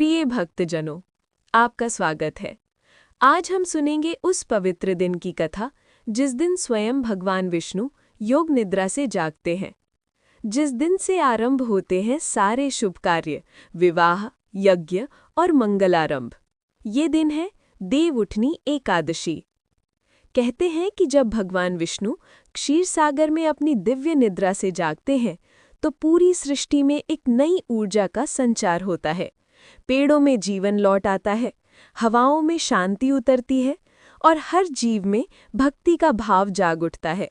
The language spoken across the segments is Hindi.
प्रिय भक्तजनों, आपका स्वागत है। आज हम सुनेंगे उस पवित्र दिन की कथा जिस दिन स्वयं भगवान विष्णु योग निद्रा से जागते हैं, जिस दिन से आरंभ होते हैं सारे शुभ कार्य, विवाह, यज्ञ और मंगलारंभ। ये दिन है देवउठनी एकादशी। कहते हैं कि जब भगवान विष्णु क्षीर सागर में अपनी दिव्य निद्रा से जागते हैं तो पूरी सृष्टि में एक नई ऊर्जा का संचार होता है। पेड़ों में जीवन लौट आता है, हवाओं में शांति उतरती है और हर जीव में भक्ति का भाव जाग उठता है।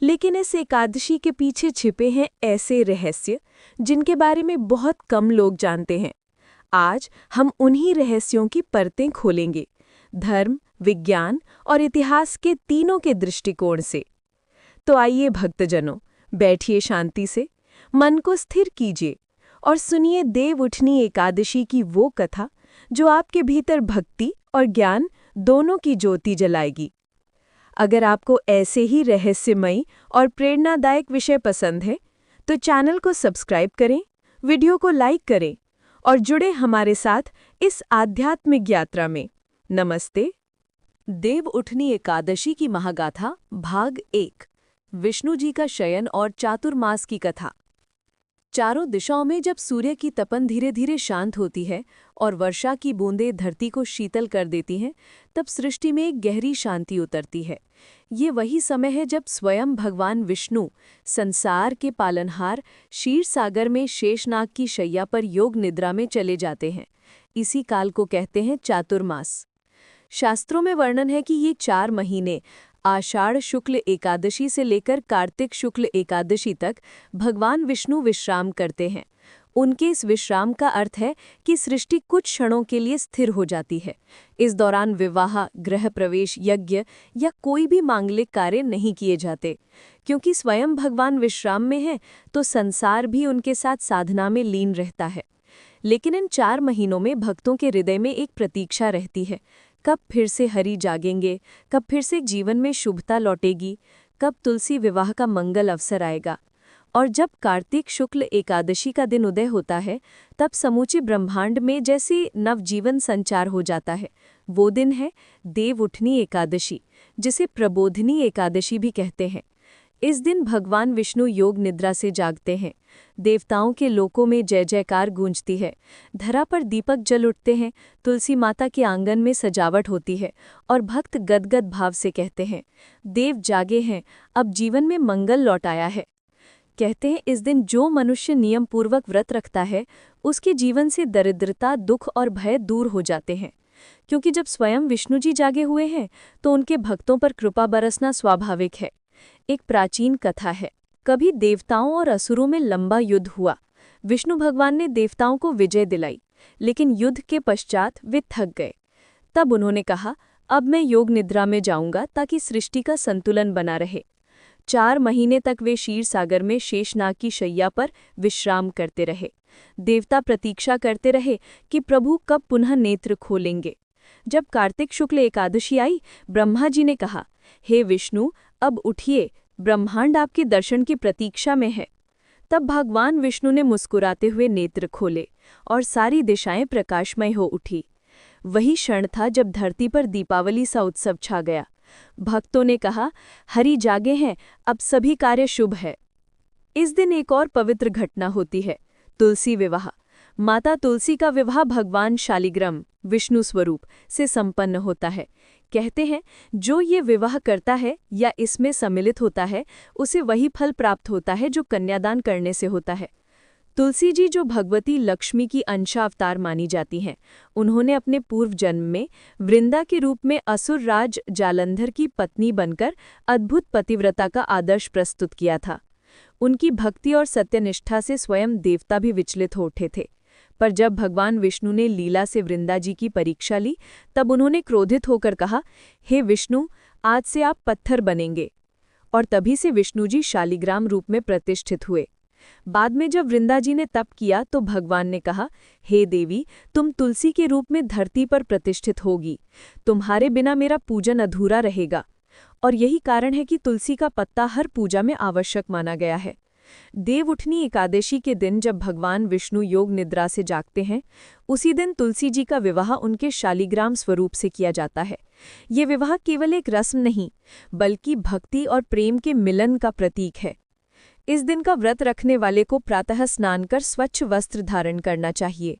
लेकिन इस एकादशी के पीछे छिपे हैं ऐसे रहस्य जिनके बारे में बहुत कम लोग जानते हैं। आज हम उन्हीं रहस्यों की परतें खोलेंगे, धर्म, विज्ञान और इतिहास के तीनों के दृष्टिकोण से। तो आइए भक्तजनों, बैठिए शांति से, मन को स्थिर कीजिए और सुनिए देवउठनी एकादशी की वो कथा जो आपके भीतर भक्ति और ज्ञान दोनों की ज्योति जलाएगी। अगर आपको ऐसे ही रहस्यमयी और प्रेरणादायक विषय पसंद है तो चैनल को सब्सक्राइब करें, वीडियो को लाइक करें और जुड़े हमारे साथ इस आध्यात्मिक यात्रा में। नमस्ते। देवउठनी एकादशी की महागाथा भाग 1। विष्णु जी का शयन और चातुर्मास की कथा। चारों दिशाओं में जब सूर्य की तपन धीरे धीरे शांत होती है और वर्षा की बूंदें धरती को शीतल कर देती हैं, तब सृष्टि में एक गहरी शांति उतरती है। ये वही समय है जब स्वयं भगवान विष्णु संसार के पालनहार क्षीर सागर में शेषनाग की शैया पर योग निद्रा में चले जाते हैं। इसी काल को कहते हैं चातुर्मास। शास्त्रों में वर्णन है कि ये 4 महीने आषाढ़ शुक्ल एकादशी से लेकर कार्तिक शुक्ल एकादशी तक भगवान विष्णु विश्राम करते हैं। उनके इस विश्राम का अर्थ है कि सृष्टि कुछ क्षणों के लिए स्थिर हो जाती है। इस दौरान विवाह, गृह प्रवेश, यज्ञ या कोई भी मांगलिक कार्य नहीं किए जाते। क्योंकि स्वयं भगवान विश्राम में हैं, तो संसार भी उनके साथ साधना में लीन रहता है। लेकिन इन 4 महीनों में भक्तों के हृदय में एक प्रतीक्षा रहती है। कब फिर से हरि जागेंगे, कब फिर से जीवन में शुभता लौटेगी, कब तुलसी विवाह का मंगल अवसर आएगा। और जब कार्तिक शुक्ल एकादशी का दिन उदय होता है, तब समूचे ब्रह्मांड में जैसे नवजीवन संचार हो जाता है। वो दिन है देवउठनी एकादशी, जिसे प्रबोधिनी एकादशी भी कहते हैं। इस दिन भगवान विष्णु योग निद्रा से जागते हैं। देवताओं के लोकों में जय जयकार गूंजती है, धरा पर दीपक जल उठते हैं, तुलसी माता के आंगन में सजावट होती है और भक्त गदगद भाव से कहते हैं, देव जागे हैं, अब जीवन में मंगल लौट आया है। कहते हैं इस दिन जो मनुष्य नियम पूर्वक व्रत रखता है, उसके जीवन से दरिद्रता, दुख और भय दूर हो जाते हैं। क्योंकि जब स्वयं विष्णु जी जागे हुए हैं तो उनके भक्तों पर कृपा बरसना स्वाभाविक है। एक प्राचीन कथा है, कभी देवताओं और असुरों में लंबा युद्ध हुआ। विष्णु भगवान ने देवताओं को विजय दिलाई, लेकिन युद्ध के पश्चात वे थक गए। तब उन्होंने कहा, अब मैं योग निद्रा में जाऊंगा ताकि सृष्टि का संतुलन बना रहे। 4 महीने तक वे क्षीर सागर में शेषनाग की शैया पर विश्राम करते रहे। देवता प्रतीक्षा करते रहे कि प्रभु कब पुनः नेत्र खोलेंगे। जब कार्तिक शुक्ल एकादशी आई, ब्रह्मा जी ने कहा, हे विष्णु, अब उठिए, ब्रह्मांड आपके दर्शन की प्रतीक्षा में है। तब भगवान विष्णु ने मुस्कुराते हुए नेत्र खोले और सारी दिशाएं प्रकाशमय हो उठी। वही क्षण था जब धरती पर दीपावली सा उत्सव छा गया। भक्तों ने कहा, हरि जागे हैं, अब सभी कार्य शुभ है। इस दिन एक और पवित्र घटना होती है, तुलसी विवाह। माता तुलसी का विवाह भगवान शालिग्राम, विष्णु स्वरूप, से संपन्न होता है। कहते हैं जो ये विवाह करता है या इसमें सम्मिलित होता है, उसे वही फल प्राप्त होता है जो कन्यादान करने से होता है। तुलसी जी जो भगवती लक्ष्मी की अंशावतार मानी जाती हैं, उन्होंने अपने पूर्व जन्म में वृंदा के रूप में असुर राज जालंधर की पत्नी बनकर अद्भुत पतिव्रता का आदर्श प्रस्तुत किया था। उनकी भक्ति और सत्यनिष्ठा से स्वयं देवता भी विचलित हो उठे थे। पर जब भगवान विष्णु ने लीला से वृंदा जी की परीक्षा ली, तब उन्होंने क्रोधित होकर कहा, हे विष्णु, आज से आप पत्थर बनेंगे। और तभी से विष्णु जी शालिग्राम रूप में प्रतिष्ठित हुए। बाद में जब वृंदा जी ने तप किया तो भगवान ने कहा, हे देवी, तुम तुलसी के रूप में धरती पर प्रतिष्ठित होगी। तुम्हारे बिना मेरा पूजन अधूरा रहेगा। और यही कारण है कि तुलसी का पत्ता हर पूजा में आवश्यक माना गया है। देवउठनी एकादशी के दिन जब भगवान विष्णु योग निद्रा से जागते हैं, उसी दिन तुलसी जी का विवाह उनके शालिग्राम स्वरूप से किया जाता है। ये विवाह केवल एक रस्म नहीं, बल्कि भक्ति और प्रेम के मिलन का प्रतीक है। इस दिन का व्रत रखने वाले को प्रातः स्नान कर स्वच्छ वस्त्र धारण करना चाहिए।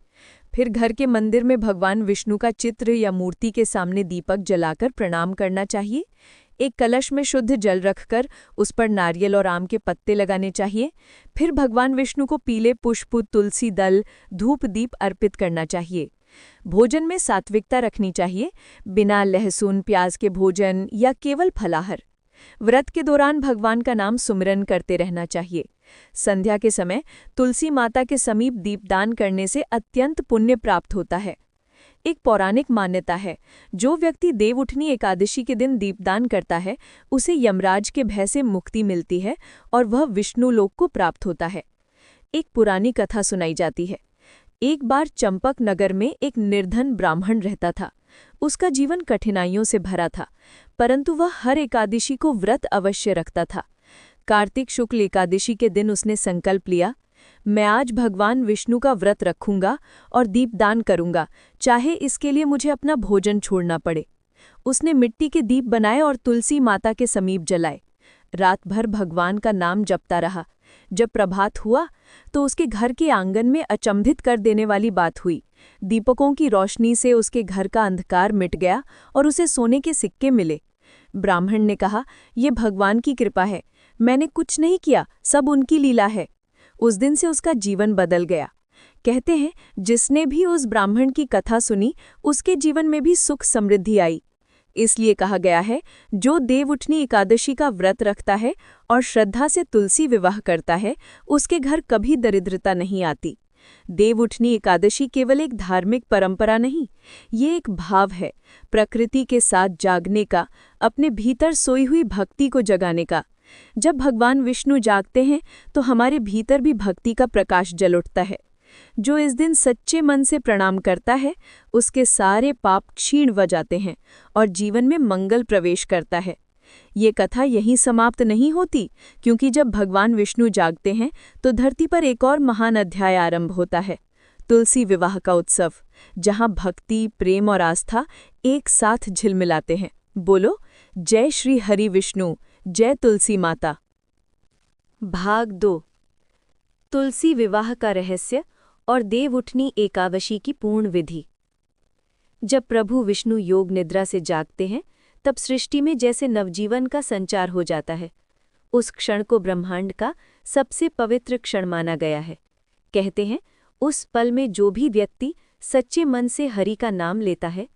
फिर घर के मंदिर में भगवान विष्णु का चित्र या मूर्ति के सामने दीपक जलाकर प्रणाम करना चाहिए। एक कलश में शुद्ध जल रखकर उस पर नारियल और आम के पत्ते लगाने चाहिए। फिर भगवान विष्णु को पीले पुष्प, तुलसी दल, धूप दीप अर्पित करना चाहिए। भोजन में सात्विकता रखनी चाहिए, बिना लहसुन प्याज के भोजन या केवल फलाहार। व्रत के दौरान भगवान का नाम सुमिरन करते रहना चाहिए। संध्या के समय तुलसी माता के समीप दीपदान करने से अत्यंत पुण्य प्राप्त होता है। एक पौराणिक मान्यता है, जो व्यक्ति देवउठनी एकादशी के दिन दीपदान करता है, उसे यमराज के भय से मुक्ति मिलती है और वह विष्णु लोक को प्राप्त होता है। एक पुरानी कथा सुनाई जाती है। एक बार चंपक नगर में एक निर्धन ब्राह्मण रहता था। उसका जीवन कठिनाइयों से भरा था, परंतु वह हर एकादशी को व्रत अवश्य रखता था। कार्तिक शुक्ल एकादशी के दिन उसने संकल्प लिया, मैं आज भगवान विष्णु का व्रत रखूंगा और दीपदान करूंगा, चाहे इसके लिए मुझे अपना भोजन छोड़ना पड़े। उसने मिट्टी के दीप बनाए और तुलसी माता के समीप जलाए। रात भर भगवान का नाम जपता रहा। जब प्रभात हुआ तो उसके घर के आंगन में अचंभित कर देने वाली बात हुई। दीपकों की रोशनी से उसके घर का अंधकार मिट गया और उसे सोने के सिक्के मिले। ब्राह्मण ने कहा, ये भगवान की कृपा है, मैंने कुछ नहीं किया, सब उनकी लीला है। उस दिन से उसका जीवन बदल गया। कहते हैं, जिसने भी उस ब्राह्मण की कथा सुनी, उसके जीवन में भी सुख समृद्धि आई। इसलिए कहा गया है, जो देवउठनी एकादशी का व्रत रखता है और श्रद्धा से तुलसी विवाह करता है, उसके घर कभी दरिद्रता नहीं आती। देवउठनी एकादशी केवल एक धार्मिक परंपरा नहीं, ये एक भाव है, प्रकृति के साथ जागने का, अपने भीतर सोई हुई भक्ति को जगाने का। जब भगवान विष्णु जागते हैं तो हमारे भीतर भी भक्ति का प्रकाश जल उठता है। जो इस दिन सच्चे मन से प्रणाम करता है, उसके सारे पाप क्षीण हो जाते हैं और जीवन में मंगल प्रवेश करता है। ये कथा यहीं समाप्त नहीं होती, क्योंकि जब भगवान विष्णु जागते हैं तो धरती पर एक और महान अध्याय आरंभ होता है, तुलसी विवाह का उत्सव, जहां भक्ति, प्रेम और आस्था एक साथ झिलमिलाते हैं। बोलो, जय श्री हरि विष्णु, जय तुलसी माता। भाग 2, तुलसी विवाह का रहस्य और देवउठनी एकादशी की पूर्ण विधि। जब प्रभु विष्णु योग निद्रा से जागते हैं, तब सृष्टि में जैसे नवजीवन का संचार हो जाता है। उस क्षण को ब्रह्मांड का सबसे पवित्र क्षण माना गया है। कहते हैं, उस पल में जो भी व्यक्ति सच्चे मन से हरि का नाम लेता है,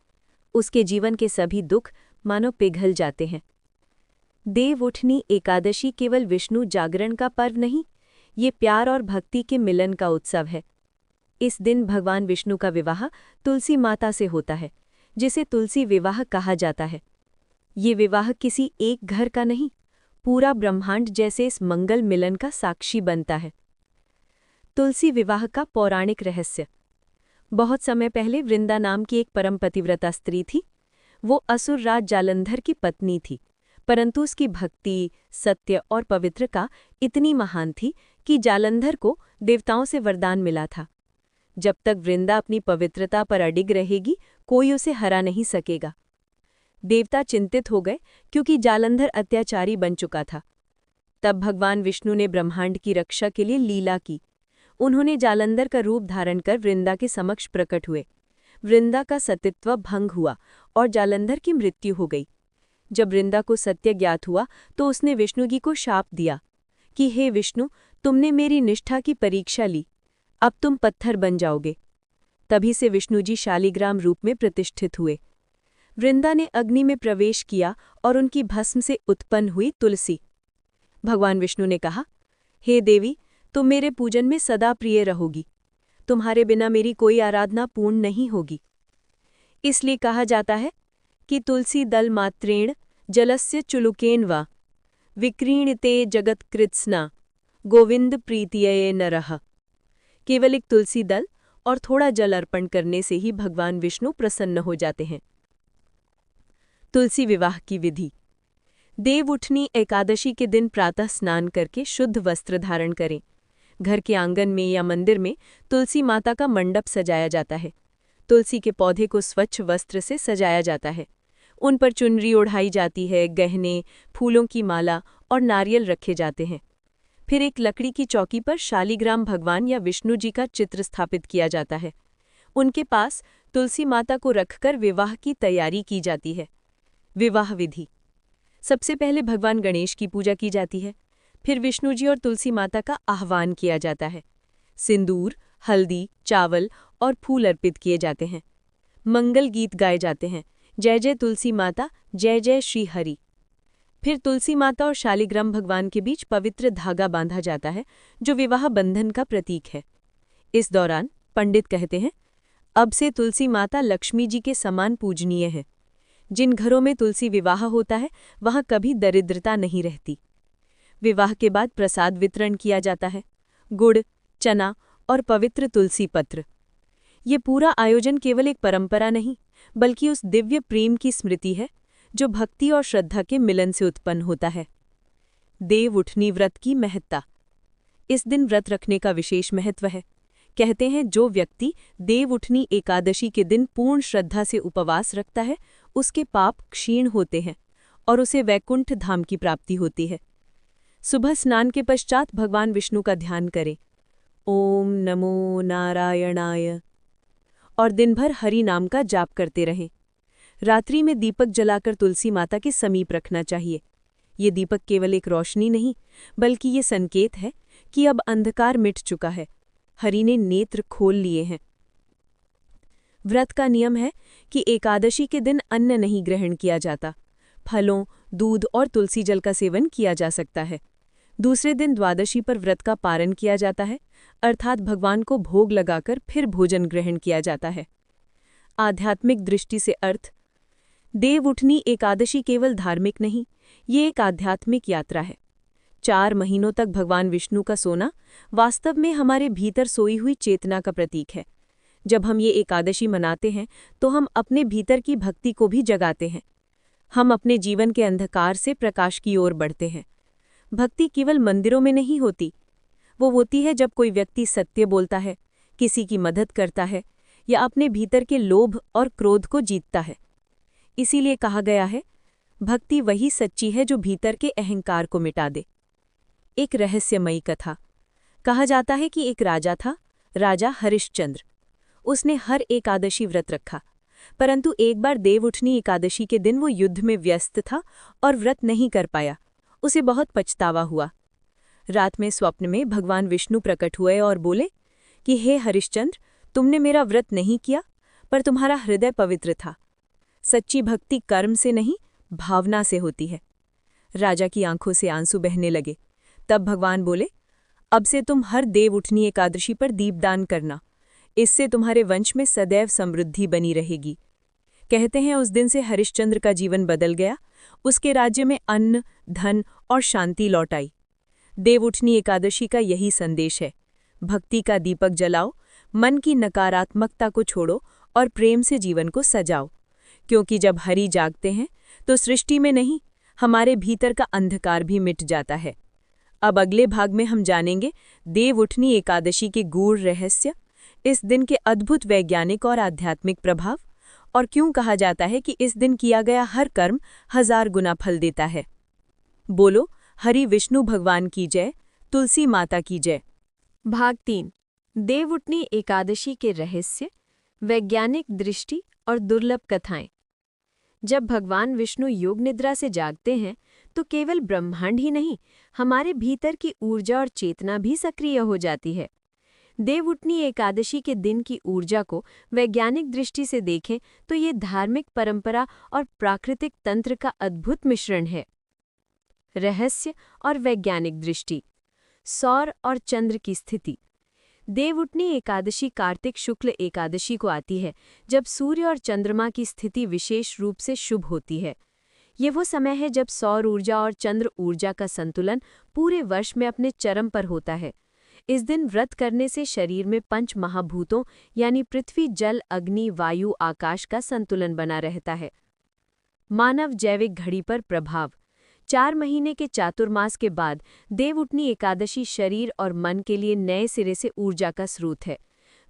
उसके जीवन के सभी दुख मानो पिघल जाते हैं। देवउठनी एकादशी केवल विष्णु जागरण का पर्व नहीं, ये प्यार और भक्ति के मिलन का उत्सव है। इस दिन भगवान विष्णु का विवाह तुलसी माता से होता है, जिसे तुलसी विवाह कहा जाता है। ये विवाह किसी एक घर का नहीं, पूरा ब्रह्मांड जैसे इस मंगल मिलन का साक्षी बनता है। तुलसी विवाह का पौराणिक रहस्य। बहुत समय पहले वृंदा नाम की एक परम पतिव्रता स्त्री थी। वो असुर राज जालंधर की पत्नी थी, परंतु उसकी भक्ति, सत्य और पवित्रता इतनी महान थी कि जालंधर को देवताओं से वरदान मिला था, जब तक वृंदा अपनी पवित्रता पर अडिग रहेगी, कोई उसे हरा नहीं सकेगा। देवता चिंतित हो गए, क्योंकि जालंधर अत्याचारी बन चुका था। तब भगवान विष्णु ने ब्रह्मांड की रक्षा के लिए लीला की। उन्होंने जालंधर का रूप धारण कर वृंदा के समक्ष प्रकट हुए। वृंदा का सतीत्व भंग हुआ और जालंधर की मृत्यु हो गई। जब वृंदा को सत्य ज्ञात हुआ तो उसने विष्णु जी को शाप दिया कि हे विष्णु, तुमने मेरी निष्ठा की परीक्षा ली, अब तुम पत्थर बन जाओगे। तभी से विष्णु जी शालिग्राम रूप में प्रतिष्ठित हुए। वृंदा ने अग्नि में प्रवेश किया और उनकी भस्म से उत्पन्न हुई तुलसी। भगवान विष्णु ने कहा, हे देवी, तुम मेरे पूजन में सदा प्रिय रहोगी। तुम्हारे बिना मेरी कोई आराधना पूर्ण नहीं होगी। इसलिए कहा जाता है कि तुलसी दल मात्रेण जलस्य चुलुकेन वा विक्रीणते जगत्कृत्स्ना गोविंद प्रीतिये नरः। केवल एक तुलसी दल और थोड़ा जल अर्पण करने से ही भगवान विष्णु प्रसन्न हो जाते हैं। तुलसी विवाह की विधि। देवउठनी एकादशी के दिन प्रातः स्नान करके शुद्ध वस्त्र धारण करें। घर के आंगन में या मंदिर में तुलसी माता का मंडप सजाया जाता है। तुलसी के पौधे को स्वच्छ वस्त्र से सजाया जाता है। उन पर चुनरी ओढ़ाई जाती है, गहने, फूलों की माला और नारियल रखे जाते हैं। फिर एक लकड़ी की चौकी पर शालिग्राम भगवान या विष्णु जी का चित्र स्थापित किया जाता है। उनके पास तुलसी माता को रखकर विवाह की तैयारी की जाती है। विवाह विधि: सबसे पहले भगवान गणेश की पूजा की जाती है। फिर विष्णु जी और तुलसी माता का आह्वान किया जाता है। सिंदूर, हल्दी, चावल और फूल अर्पित किए जाते हैं। मंगल गीत गाए जाते हैं। जय जय तुलसी माता, जय जय श्री हरि। फिर तुलसी माता और शालिग्राम भगवान के बीच पवित्र धागा बांधा जाता है, जो विवाह बंधन का प्रतीक है। इस दौरान पंडित कहते हैं, अब से तुलसी माता लक्ष्मी जी के समान पूजनीय है। जिन घरों में तुलसी विवाह होता है वहां कभी दरिद्रता नहीं रहती। विवाह के बाद प्रसाद वितरण किया जाता है: गुड़, चना और पवित्र तुलसी पत्र। ये पूरा आयोजन केवल एक परंपरा नहीं, बल्कि उस दिव्य प्रेम की स्मृति है जो भक्ति और श्रद्धा के मिलन से उत्पन्न होता है। देवउठनी व्रत की महत्ता: इस दिन व्रत रखने का विशेष महत्व है। कहते हैं, जो व्यक्ति देवउठनी एकादशी के दिन पूर्ण श्रद्धा से उपवास रखता है, उसके पाप क्षीण होते हैं और उसे वैकुंठ धाम की प्राप्ति होती है। सुबह स्नान के पश्चात भगवान विष्णु का ध्यान करें, ओम नमो नारायणाय, और दिन भर हरि नाम का जाप करते रहें। रात्रि में दीपक जलाकर तुलसी माता के समीप रखना चाहिए। ये दीपक केवल एक रोशनी नहीं, बल्कि ये संकेत है कि अब अंधकार मिट चुका है, हरि ने नेत्र खोल लिए हैं। व्रत का नियम है कि एकादशी के दिन अन्न नहीं ग्रहण किया जाता। फलों, दूध और तुलसी जल का सेवन किया जा सकता है। दूसरे दिन द्वादशी पर व्रत का पारण किया जाता है, अर्थात भगवान को भोग लगाकर फिर भोजन ग्रहण किया जाता है। आध्यात्मिक दृष्टि से अर्थ: देवउठनी एकादशी केवल धार्मिक नहीं, ये एक आध्यात्मिक यात्रा है। 4 महीनों तक भगवान विष्णु का सोना वास्तव में हमारे भीतर सोई हुई चेतना का प्रतीक है। जब हम ये एकादशी मनाते हैं तो हम अपने भीतर की भक्ति को भी जगाते हैं। हम अपने जीवन के अंधकार से प्रकाश की ओर बढ़ते हैं। भक्ति केवल मंदिरों में नहीं होती, वो होती है जब कोई व्यक्ति सत्य बोलता है, किसी की मदद करता है या अपने भीतर के लोभ और क्रोध को जीतता है। इसीलिए कहा गया है, भक्ति वही सच्ची है जो भीतर के अहंकार को मिटा दे। एक रहस्यमयी कथा: कहा जाता है कि एक राजा था, राजा हरिश्चंद्र। उसने हर एकादशी व्रत रखा, परंतु एक बार देवउठनी एकादशी के दिन वो युद्ध में व्यस्त था और व्रत नहीं कर पाया। उसे बहुत पछतावा हुआ। रात में स्वप्न में भगवान विष्णु प्रकट हुए और बोले कि हे हरिश्चंद्र, तुमने मेरा व्रत नहीं किया, पर तुम्हारा हृदय पवित्र था। सच्ची भक्ति कर्म से नहीं, भावना से होती है। राजा की आंखों से आंसू बहने लगे। तब भगवान बोले, अब से तुम हर देवउठनी एकादशी पर दीपदान करना, इससे तुम्हारे वंश में सदैव समृद्धि बनी रहेगी। कहते हैं, उस दिन से हरिश्चंद्र का जीवन बदल गया। उसके राज्य में अन्न, धन और शांति लौट आई। देवउठनी एकादशी का यही संदेश है: भक्ति का दीपक जलाओ, मन की नकारात्मकता को छोड़ो और प्रेम से जीवन को सजाओ। क्योंकि जब हरि जागते हैं तो सृष्टि में नहीं, हमारे भीतर का अंधकार भी मिट जाता है। अब अगले भाग में हम जानेंगे देवउठनी एकादशी के गूढ़ रहस्य, इस दिन के अद्भुत वैज्ञानिक और आध्यात्मिक प्रभाव, और क्यों कहा जाता है कि इस दिन किया गया हर कर्म 1000 गुना फल देता है। बोलो हरि विष्णु भगवान की जय, तुलसी माता की जय। भाग 3: देवउठनी एकादशी के रहस्य, वैज्ञानिक दृष्टि और दुर्लभ कथाएं। जब भगवान विष्णु योग निद्रा से जागते हैं तो केवल ब्रह्मांड ही नहीं, हमारे भीतर की ऊर्जा और चेतना भी सक्रिय हो जाती है। देवउठनी एकादशी के दिन की ऊर्जा को वैज्ञानिक दृष्टि से देखें तो ये धार्मिक परंपरा और प्राकृतिक तंत्र का अद्भुत मिश्रण है। रहस्य और वैज्ञानिक दृष्टि। सौर और चंद्र की स्थिति। देवउठनी एकादशी कार्तिक शुक्ल एकादशी को आती है, जब सूर्य और चंद्रमा की स्थिति विशेष रूप से शुभ होती है। ये वो समय है जब सौर ऊर्जा और चंद्र ऊर्जा का संतुलन पूरे वर्ष में अपने चरम पर होता है। इस दिन व्रत करने से शरीर में 5 महाभूतों यानी पृथ्वी, जल, अग्नि, वायु, आकाश का संतुलन बना रहता है। मानव जैविक घड़ी पर प्रभाव। 4 महीने के चातुर्मास के बाद देवउठनी एकादशी शरीर और मन के लिए नए सिरे से ऊर्जा का स्रोत है।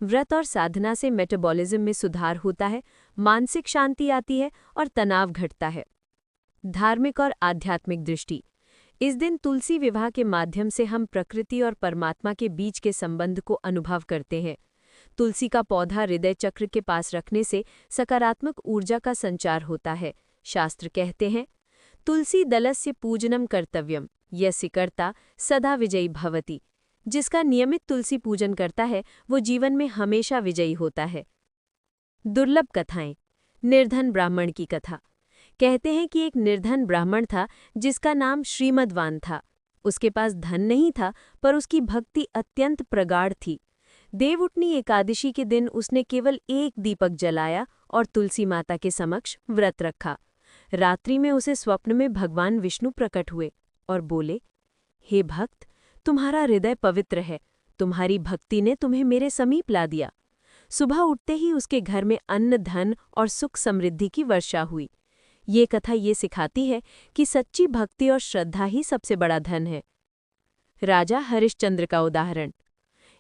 व्रत और साधना से मेटाबॉलिज्म में सुधार होता है, मानसिक शांति आती है और तनाव घटता है। धार्मिक और आध्यात्मिक दृष्टि। इस दिन तुलसी विवाह के माध्यम से हम प्रकृति और परमात्मा के बीच के संबंध को अनुभव करते हैं। तुलसी का पौधा हृदय चक्र के पास रखने से सकारात्मक ऊर्जा का संचार होता है। शास्त्र कहते हैं, तुलसी दलस्य पूजनम कर्तव्यम, यस्य कर्ता सदा विजयी भवति। जिसका नियमित तुलसी पूजन करता है वो जीवन में हमेशा विजयी होता है। दुर्लभ कथाएं। निर्धन ब्राह्मण की कथा। कहते हैं कि एक निर्धन ब्राह्मण था जिसका नाम श्रीमद्वान था। उसके पास धन नहीं था पर उसकी भक्ति अत्यंत प्रगाढ़ थी। देवउठनी एकादशी के दिन उसने केवल एक दीपक जलाया और तुलसी माता के समक्ष व्रत रखा। रात्रि में उसे स्वप्न में भगवान विष्णु प्रकट हुए और बोले, हे भक्त, तुम्हारा हृदय पवित्र है, तुम्हारी भक्ति ने तुम्हें मेरे समीप ला दिया। सुबह उठते ही उसके घर में अन्न, धन और सुख समृद्धि की वर्षा हुई। ये कथा ये सिखाती है कि सच्ची भक्ति और श्रद्धा ही सबसे बड़ा धन है। राजा हरिश्चंद्र का उदाहरण।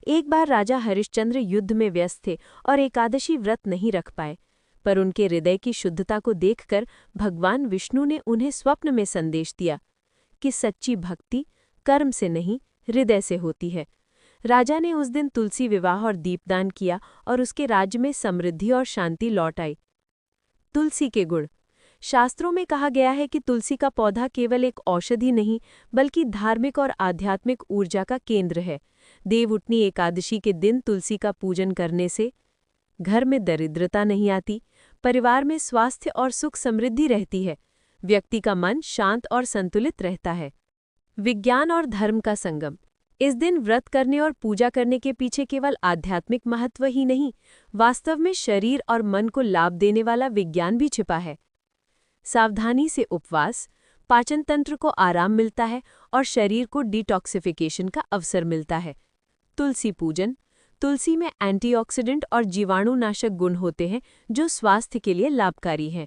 एक बार राजा हरिश्चंद्र युद्ध में व्यस्त थे और एकादशी व्रत नहीं रख पाए, पर उनके हृदय की शुद्धता को देखकर भगवान विष्णु ने उन्हें स्वप्न में संदेश दिया कि सच्ची भक्ति कर्म से नहीं, हृदय से होती है। राजा ने उस दिन तुलसी विवाह और दीपदान किया और उसके राज्य में समृद्धि और शांति लौट आई। तुलसी के गुण। शास्त्रों में कहा गया है कि तुलसी का पौधा केवल एक औषधि नहीं बल्कि धार्मिक और आध्यात्मिक ऊर्जा का केंद्र है। देवउठनी एकादशी के दिन तुलसी का पूजन करने से घर में दरिद्रता नहीं आती, परिवार में स्वास्थ्य और सुख समृद्धि रहती है, व्यक्ति का मन शांत और संतुलित रहता है। विज्ञान और धर्म का संगम। इस दिन व्रत करने और पूजा करने के पीछे केवल आध्यात्मिक महत्व ही नहीं, वास्तव में शरीर और मन को लाभ देने वाला विज्ञान भी छिपा है। सावधानी से उपवास, पाचन तंत्र को आराम मिलता है और शरीर को डिटॉक्सिफिकेशन का अवसर मिलता है। तुलसी पूजन। तुलसी में एंटीऑक्सीडेंट और जीवाणुनाशक गुण होते हैं जो स्वास्थ्य के लिए लाभकारी हैं।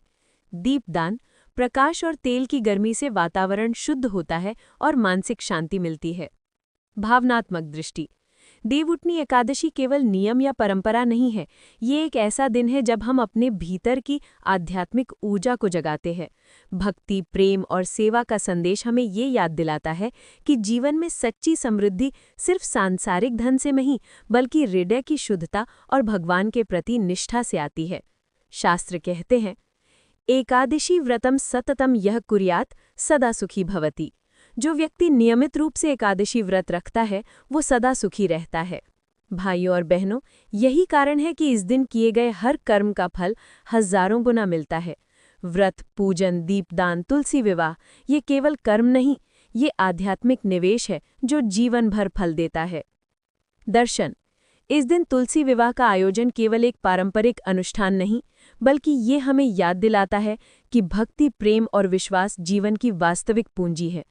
दीपदान। प्रकाश और तेल की गर्मी से वातावरण शुद्ध होता है और मानसिक शांति मिलती है। भावनात्मक दृष्टि। देवउठनी एकादशी केवल नियम या परंपरा नहीं है, ये एक ऐसा दिन है जब हम अपने भीतर की आध्यात्मिक ऊर्जा को जगाते हैं। भक्ति, प्रेम और सेवा का संदेश हमें ये याद दिलाता है कि जीवन में सच्ची समृद्धि सिर्फ सांसारिक धन से नहीं बल्कि हृदय की शुद्धता और भगवान के प्रति निष्ठा से आती है। शास्त्र कहते हैं, एकादशी व्रतम सततम यह कुर्यात सदा सुखी भवति। जो व्यक्ति नियमित रूप से एकादशी व्रत रखता है वो सदा सुखी रहता है। भाइयों और बहनों, यही कारण है कि इस दिन किए गए हर कर्म का फल हजारों गुना मिलता है। व्रत, पूजन, दीपदान, तुलसी विवाह ये केवल कर्म नहीं, ये आध्यात्मिक निवेश है जो जीवन भर फल देता है। दर्शन। इस दिन तुलसी विवाह का आयोजन केवल एक पारंपरिक अनुष्ठान नहीं बल्कि ये हमें याद दिलाता है कि भक्ति, प्रेम और विश्वास जीवन की वास्तविक पूंजी है।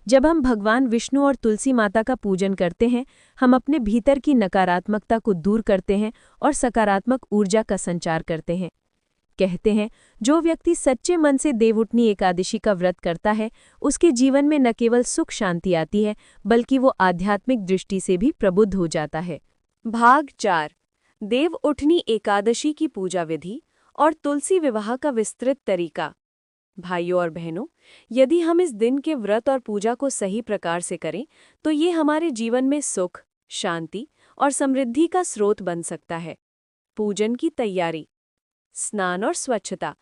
जब हम भगवान विष्णु और तुलसी माता का पूजन करते हैं, हम अपने भीतर की नकारात्मकता को दूर करते हैं और सकारात्मक ऊर्जा का संचार करते हैं। कहते हैं, जो व्यक्ति सच्चे मन से देवउठनी एकादशी का व्रत करता है, उसके जीवन में न केवल सुख शांति आती है बल्कि वो आध्यात्मिक दृष्टि से भी प्रबुद्ध हो जाता है। भाग 4। देवउठनी एकादशी की पूजा विधि और तुलसी विवाह का विस्तृत तरीका। भाइयों और बहनों, यदि हम इस दिन के व्रत और पूजा को सही प्रकार से करें तो ये हमारे जीवन में सुख, शांति और समृद्धि का स्रोत बन सकता है। पूजन की तैयारी। स्नान और स्वच्छता।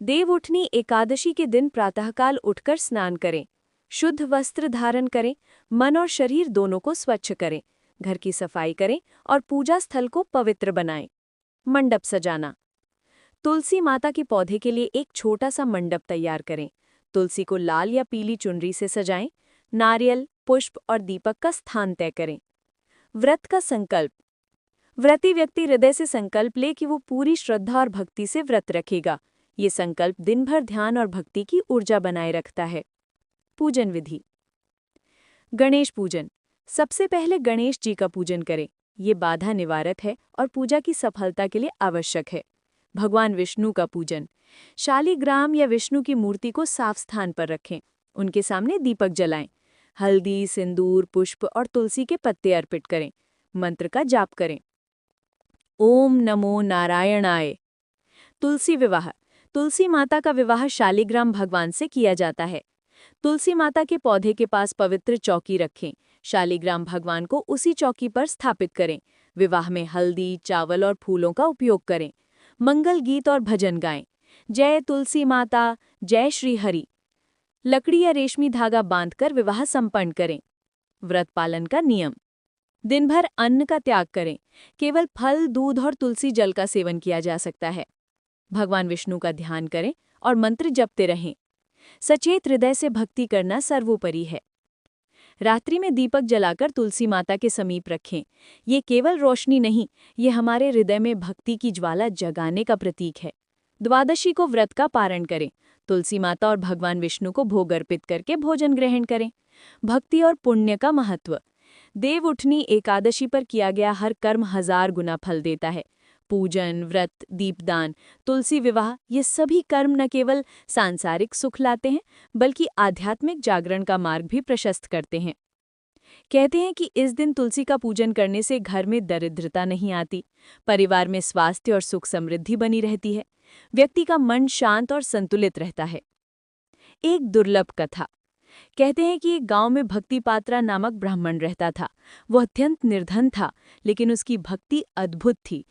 देवउठनी एकादशी के दिन प्रातःकाल उठकर स्नान करें, शुद्ध वस्त्र धारण करें, मन और शरीर दोनों को स्वच्छ करें, घर की सफाई करें और पूजा स्थल को पवित्र बनाएं। मंडप सजाना। तुलसी माता के पौधे के लिए एक छोटा सा मंडप तैयार करें। तुलसी को लाल या पीली चुनरी से सजाएं। नारियल, पुष्प और दीपक का स्थान तय करें। व्रत का संकल्प। व्रती व्यक्ति हृदय से संकल्प ले कि वो पूरी श्रद्धा और भक्ति से व्रत रखेगा। ये संकल्प दिन भर ध्यान और भक्ति की ऊर्जा बनाए रखता है। पूजन विधि। गणेश पूजन। सबसे पहले गणेश जी का पूजन करें। ये बाधा निवारक है और पूजा की सफलता के लिए आवश्यक है। भगवान विष्णु का पूजन। शालिग्राम या विष्णु की मूर्ति को साफ स्थान पर रखें। उनके सामने दीपक जलाएं। हल्दी, सिंदूर, पुष्प और तुलसी के पत्ते अर्पित करें। मंत्र का जाप करें। ओम नमो नारायणाय। तुलसी विवाह। तुलसी माता का विवाह शालिग्राम भगवान से किया जाता है। तुलसी माता के पौधे के पास पवित्र चौकी रखें। शालिग्राम भगवान को उसी चौकी पर स्थापित करें। विवाह में हल्दी, चावल और फूलों का उपयोग करें। मंगल गीत और भजन गाएं। जय तुलसी माता, जय श्री हरि। लकड़ी या रेशमी धागा बांधकर विवाह संपन्न करें। व्रत पालन का नियम। दिन भर अन्न का त्याग करें। केवल फल, दूध और तुलसी जल का सेवन किया जा सकता है। भगवान विष्णु का ध्यान करें और मंत्र जपते रहें। सचेत हृदय से भक्ति करना सर्वोपरि है। रात्रि में दीपक जलाकर तुलसी माता के समीप रखें। ये केवल रोशनी नहीं, ये हमारे हृदय में भक्ति की ज्वाला जगाने का प्रतीक है। द्वादशी को व्रत का पारण करें। तुलसी माता और भगवान विष्णु को भोग अर्पित करके भोजन ग्रहण करें। भक्ति और पुण्य का महत्व। देवउठनी एकादशी पर किया गया हर कर्म 1000 गुना फल देता है। पूजन, व्रत, दीपदान, तुलसी विवाह, ये सभी कर्म न केवल सांसारिक सुख लाते हैं बल्कि आध्यात्मिक जागरण का मार्ग भी प्रशस्त करते हैं। कहते हैं कि इस दिन तुलसी का पूजन करने से घर में दरिद्रता नहीं आती, परिवार में स्वास्थ्य और सुख समृद्धि बनी रहती है, व्यक्ति का मन शांत और संतुलित रहता है। एक दुर्लभ कथा। कहते हैं कि एक गांव में भक्तिपात्रा नामक ब्राह्मण रहता था। वह अत्यंत निर्धन था, लेकिन उसकी भक्ति अद्भुत थी।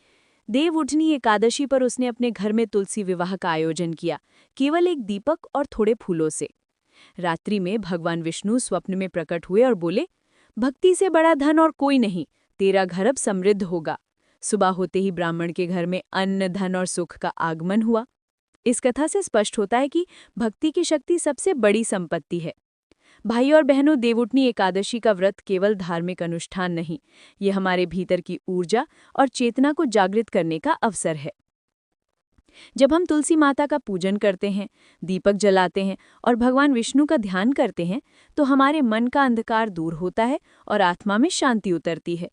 देवउठनी एकादशी पर उसने अपने घर में तुलसी विवाह का आयोजन किया, केवल एक दीपक और थोड़े फूलों से। रात्रि में भगवान विष्णु स्वप्न में प्रकट हुए और बोले, भक्ति से बड़ा धन और कोई नहीं, तेरा घर अब समृद्ध होगा। सुबह होते ही ब्राह्मण के घर में अन्न, धन और सुख का आगमन हुआ। इस कथा से स्पष्ट होता है कि भक्ति की शक्ति सबसे बड़ी संपत्ति है। भाई और बहनों, देवउठनी एकादशी का व्रत केवल धार्मिक अनुष्ठान नहीं, ये हमारे भीतर की ऊर्जा और चेतना को जागृत करने का अवसर है। जब हम तुलसी माता का पूजन करते हैं, दीपक जलाते हैं और भगवान विष्णु का ध्यान करते हैं, तो हमारे मन का अंधकार दूर होता है और आत्मा में शांति उतरती है।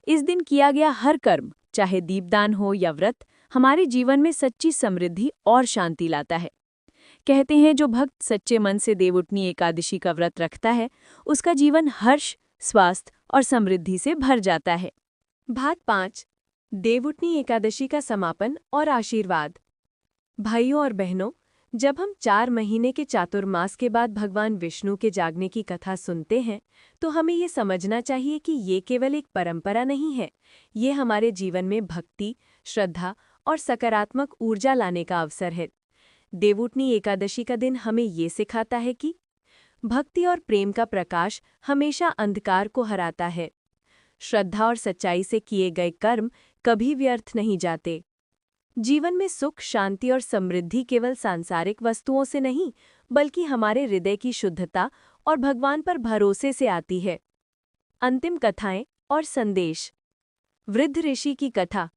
इस दिन किया गया हर कर्म, चाहे दीपदान हो या व्रत, हमारे जीवन में सच्ची समृद्धि और शांति लाता है। कहते हैं, जो भक्त सच्चे मन से देवउठनी एकादशी का व्रत रखता है, उसका जीवन हर्ष, स्वास्थ्य और समृद्धि से भर जाता है। भाग 5। देवउठनी एकादशी का समापन और आशीर्वाद। भाइयों और बहनों, जब हम 4 महीने के चातुर्मास के बाद भगवान विष्णु के जागने की कथा सुनते हैं, तो हमें ये समझना चाहिए कि ये केवल एक परंपरा नहीं है, ये हमारे जीवन में भक्ति, श्रद्धा और सकारात्मक ऊर्जा लाने का अवसर है। देवउठनी एकादशी का दिन हमें ये सिखाता है कि भक्ति और प्रेम का प्रकाश हमेशा अंधकार को हराता है। श्रद्धा और सच्चाई से किए गए कर्म कभी व्यर्थ नहीं जाते। जीवन में सुख, शांति और समृद्धि केवल सांसारिक वस्तुओं से नहीं, बल्कि हमारे हृदय की शुद्धता और भगवान पर भरोसे से आती है। अंतिम कथाएं और संदेश। वृद्ध ऋषि की कथा।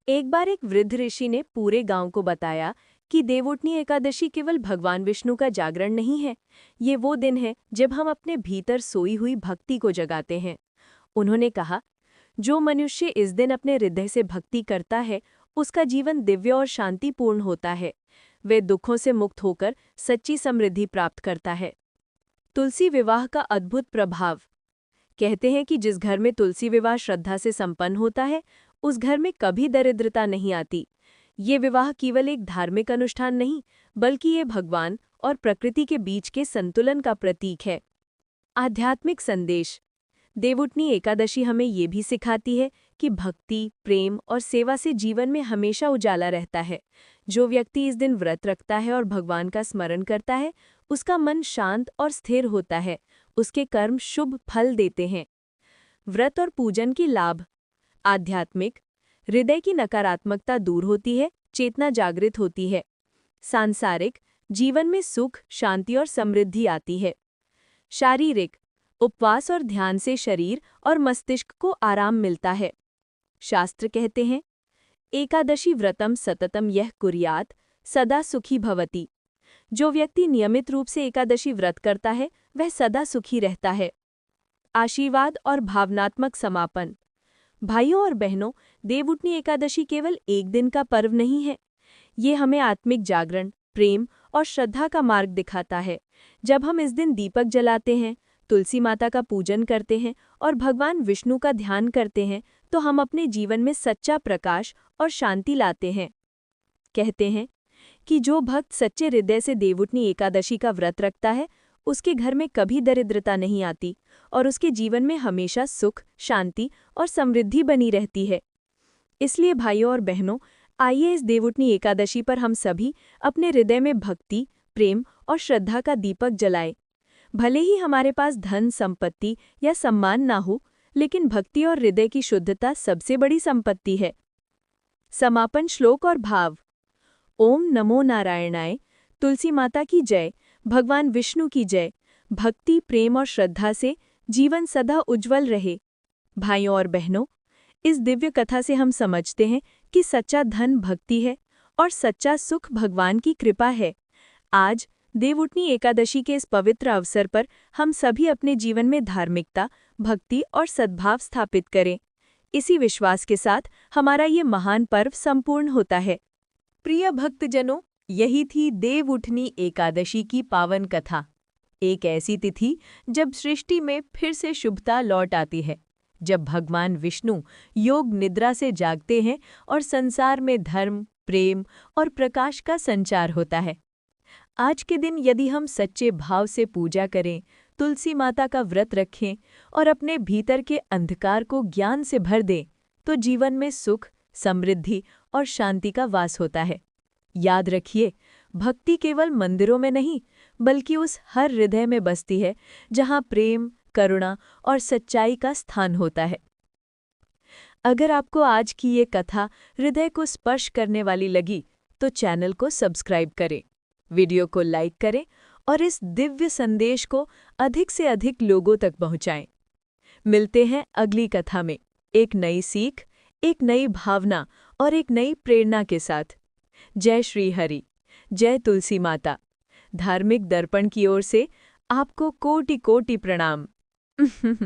एक बार एक वृद्ध ऋषि ने पूरे गांव को बताया कि देवउठनी एकादशी केवल भगवान विष्णु का जागरण नहीं है, ये वो दिन है जब हम अपने भीतर सोई हुई भक्ति को जगाते हैं। उन्होंने कहा, जो मनुष्य इस दिन अपने हृदय से भक्ति करता है, उसका जीवन दिव्य और शांतिपूर्ण होता है। वे दुखों से मुक्त होकर सच्ची समृद्धि प्राप्त करता है। तुलसी विवाह का अद्भुत प्रभाव। कहते हैं कि जिस घर में तुलसी विवाह श्रद्धा से संपन्न होता है, उस घर में कभी दरिद्रता नहीं आती। ये विवाह केवल एक धार्मिक अनुष्ठान नहीं, बल्कि ये भगवान और प्रकृति के बीच के संतुलन का प्रतीक है। आध्यात्मिक संदेश। देवउठनी एकादशी हमें ये भी सिखाती है कि भक्ति, प्रेम और सेवा से जीवन में हमेशा उजाला रहता है। जो व्यक्ति इस दिन व्रत रखता है और भगवान का स्मरण करता है, उसका मन शांत और स्थिर होता है, उसके कर्म शुभ फल देते हैं। व्रत और पूजन की लाभ। आध्यात्मिक। हृदय की नकारात्मकता दूर होती है, चेतना जागृत होती है। सांसारिक। जीवन में सुख, शांति और समृद्धि आती है। शारीरिक। उपवास और ध्यान से शरीर और मस्तिष्क को आराम मिलता है। शास्त्र कहते हैं, एकादशी व्रतम सततम यह कुर्यात सदा सुखी भवति। जो व्यक्ति नियमित रूप से एकादशी व्रत करता है, वह सदा सुखी रहता है। आशीर्वाद और भावनात्मक समापन। भाइयों और बहनों, देवउठनी एकादशी केवल एक दिन का पर्व नहीं है, ये हमें आत्मिक जागरण, प्रेम और श्रद्धा का मार्ग दिखाता है। जब हम इस दिन दीपक जलाते हैं, तुलसी माता का पूजन करते हैं और भगवान विष्णु का ध्यान करते हैं, तो हम अपने जीवन में सच्चा प्रकाश और शांति लाते हैं। कहते हैं कि जो भक्त सच्चे हृदय से देवउठनी एकादशी का व्रत रखता है, उसके घर में कभी दरिद्रता नहीं आती और उसके जीवन में हमेशा सुख, शांति और समृद्धि बनी रहती है। इसलिए भाइयों और बहनों, आइए इस देवउठनी एकादशी पर हम सभी अपने हृदय में भक्ति, प्रेम और श्रद्धा का दीपक जलाएं। भले ही हमारे पास धन, संपत्ति या सम्मान ना हो, लेकिन भक्ति और हृदय की शुद्धता सबसे बड़ी संपत्ति है। समापन श्लोक और भाव। ओम नमो नारायणाय। तुलसी माता की जय, भगवान विष्णु की जय। भक्ति, प्रेम और श्रद्धा से जीवन सदा उज्जवल रहे। भाइयों और बहनों, इस दिव्य कथा से हम समझते हैं कि सच्चा धन भक्ति है और सच्चा सुख भगवान की कृपा है। आज देवउठनी एकादशी के इस पवित्र अवसर पर हम सभी अपने जीवन में धार्मिकता, भक्ति और सद्भाव स्थापित करें। इसी विश्वास के साथ हमारा ये महान पर्व संपूर्ण होता है। प्रिय भक्तजनों, यही थी देवउठनी एकादशी की पावन कथा। एक ऐसी तिथि जब सृष्टि में फिर से शुभता लौट आती है, जब भगवान विष्णु योग निद्रा से जागते हैं और संसार में धर्म, प्रेम और प्रकाश का संचार होता है। आज के दिन यदि हम सच्चे भाव से पूजा करें, तुलसी माता का व्रत रखें और अपने भीतर के अंधकार को ज्ञान से भर दें, तो जीवन में सुख, समृद्धि और शांति का वास होता है। याद रखिए, भक्ति केवल मंदिरों में नहीं, बल्कि उस हर हृदय में बसती है जहाँ प्रेम, करुणा और सच्चाई का स्थान होता है। अगर आपको आज की ये कथा हृदय को स्पर्श करने वाली लगी, तो चैनल को सब्सक्राइब करें, वीडियो को लाइक करें और इस दिव्य संदेश को अधिक से अधिक लोगों तक पहुंचाएं। मिलते हैं अगली कथा में, एक नई सीख, एक नई भावना और एक नई प्रेरणा के साथ। जय श्री हरि, जय तुलसी माता। धार्मिक दर्पण की ओर से आपको कोटि कोटि प्रणाम।